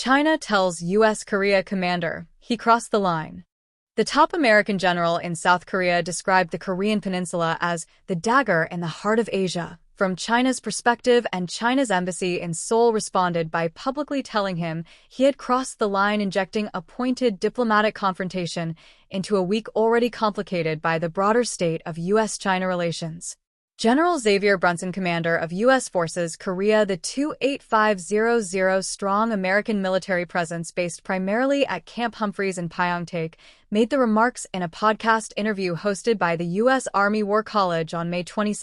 China tells U.S. Korea commander he crossed the line. The top American general in South Korea described the Korean peninsula as the dagger in the heart of Asia from China's perspective, and China's embassy in Seoul responded by publicly telling him he had crossed the line, injecting a pointed diplomatic confrontation into a week already complicated by the broader state of U.S. China relations. General Xavier Brunson, commander of U.S. Forces Korea, the 28500-strong American military presence based primarily at Camp Humphreys in Pyeongtaek, made the remarks in a podcast interview hosted by the U.S. Army War College on May 22,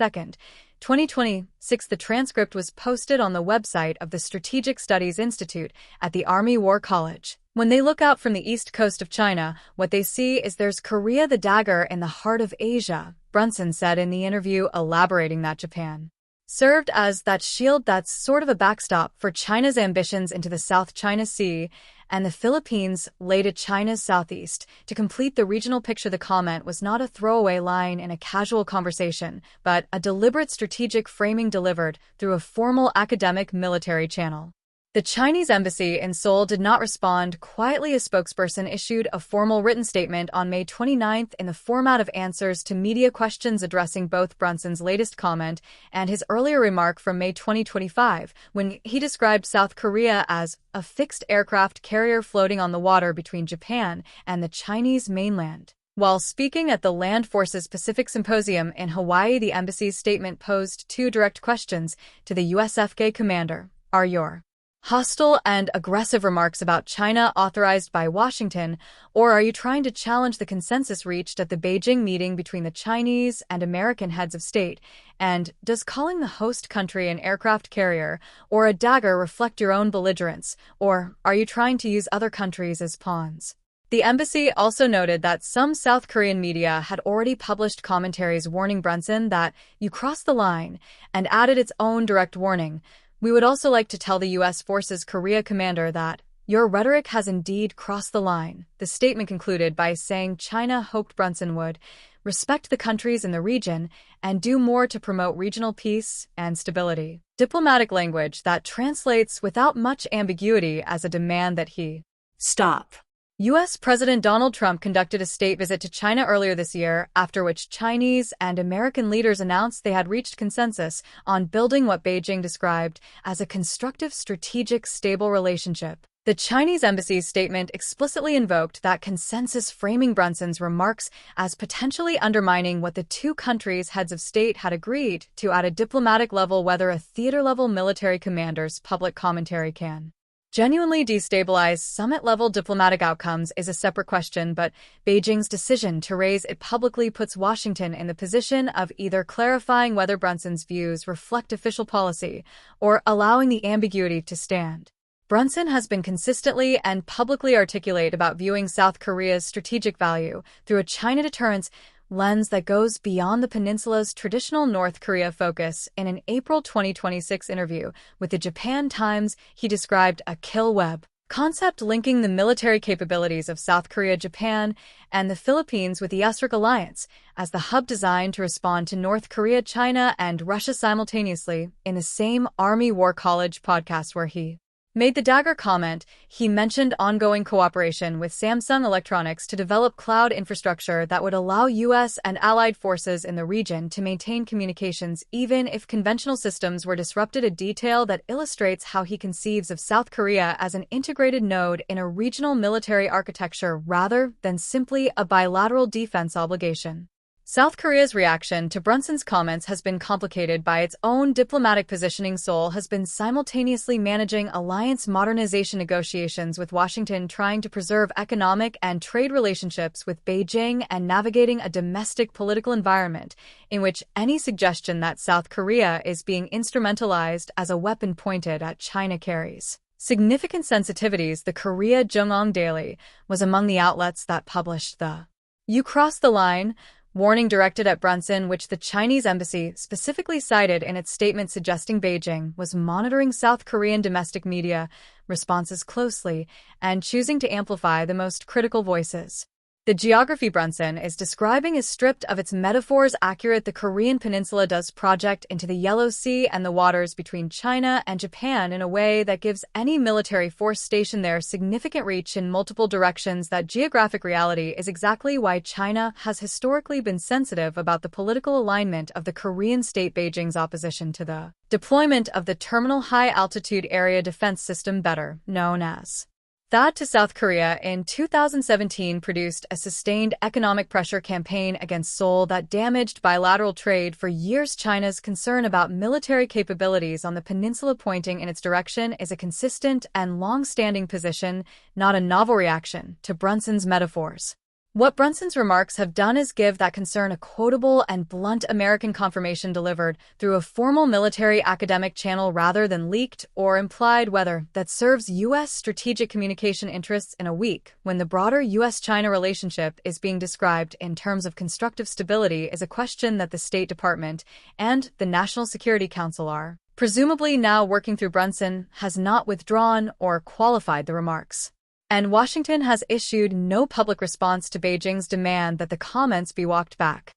2026. The transcript was posted on the website of the Strategic Studies Institute at the Army War College. When they look out from the east coast of China, what they see is there's Korea, the dagger in the heart of Asia, Brunson said in the interview, elaborating that Japan served as that shield that's sort of a backstop for China's ambitions into the South China Sea, and the Philippines lay to China's southeast. To complete the regional picture, the comment was not a throwaway line in a casual conversation, but a deliberate strategic framing delivered through a formal academic military channel. The Chinese embassy in Seoul did not respond. Quietly, a spokesperson issued a formal written statement on May 29 in the format of answers to media questions, addressing both Brunson's latest comment and his earlier remark from May 2025, when he described South Korea as a fixed aircraft carrier floating on the water between Japan and the Chinese mainland. While speaking at the Land Forces Pacific Symposium in Hawaii, the embassy's statement posed two direct questions to the USFK commander. Are your hostile and aggressive remarks about China authorized by Washington, or are you trying to challenge the consensus reached at the Beijing meeting between the Chinese and American heads of state? And does calling the host country an aircraft carrier or a dagger reflect your own belligerence, or are you trying to use other countries as pawns? The embassy also noted that some South Korean media had already published commentaries warning Brunson that you crossed the line, and added its own direct warning. We would also like to tell the U.S. Forces Korea commander that your rhetoric has indeed crossed the line. The statement concluded by saying China hoped Brunson would respect the countries in the region and do more to promote regional peace and stability. Diplomatic language that translates without much ambiguity as a demand that he stop. U.S. President Donald Trump conducted a state visit to China earlier this year, after which Chinese and American leaders announced they had reached consensus on building what Beijing described as a constructive, strategic, stable relationship. The Chinese embassy's statement explicitly invoked that consensus, framing Brunson's remarks as potentially undermining what the two countries' heads of state had agreed to at a diplomatic level. Whether a theater-level military commander's public commentary can genuinely destabilize summit-level diplomatic outcomes is a separate question, but Beijing's decision to raise it publicly puts Washington in the position of either clarifying whether Brunson's views reflect official policy or allowing the ambiguity to stand. Brunson has been consistently and publicly articulate about viewing South Korea's strategic value through a China deterrence lens that goes beyond the peninsula's traditional North Korea focus. In an April 2026 interview with the Japan Times, he described a kill web concept linking the military capabilities of South Korea, Japan, and the Philippines with the USFK alliance as the hub designed to respond to North Korea, China, and Russia simultaneously. In the same Army War College podcast where he made the dagger comment, he mentioned ongoing cooperation with Samsung Electronics to develop cloud infrastructure that would allow U.S. and allied forces in the region to maintain communications even if conventional systems were disrupted, a detail that illustrates how he conceives of South Korea as an integrated node in a regional military architecture rather than simply a bilateral defense obligation. South Korea's reaction to Brunson's comments has been complicated by its own diplomatic positioning. Seoul has been simultaneously managing alliance modernization negotiations with Washington, trying to preserve economic and trade relationships with Beijing, and navigating a domestic political environment in which any suggestion that South Korea is being instrumentalized as a weapon pointed at China carries significant sensitivities. The Korea Jongong Daily was among the outlets that published the "You crossed the line" warning directed at Brunson, which the Chinese embassy specifically cited in its statement, suggesting Beijing was monitoring South Korean domestic media responses closely and choosing to amplify the most critical voices. The geography Brunson is describing is stripped of its metaphors accurate. The Korean peninsula does project into the Yellow Sea and the waters between China and Japan in a way that gives any military force stationed there significant reach in multiple directions. That geographic reality is exactly why China has historically been sensitive about the political alignment of the Korean state. Beijing's opposition to the deployment of the Terminal High Altitude Area Defense System, better known as THAAD, to South Korea in 2017 produced a sustained economic pressure campaign against Seoul that damaged bilateral trade for years. China's concern about military capabilities on the peninsula pointing in its direction is a consistent and long-standing position, not a novel reaction to Brunson's metaphors. What Brunson's remarks have done is give that concern a quotable and blunt American confirmation delivered through a formal military academic channel rather than leaked or implied, whether that serves U.S. strategic communication interests in a week when the broader U.S.-China relationship is being described in terms of constructive stability is a question that the State Department and the National Security Council are, presumably now working through. Brunson has not withdrawn or qualified the remarks, and Washington has issued no public response to Beijing's demand that the comments be walked back.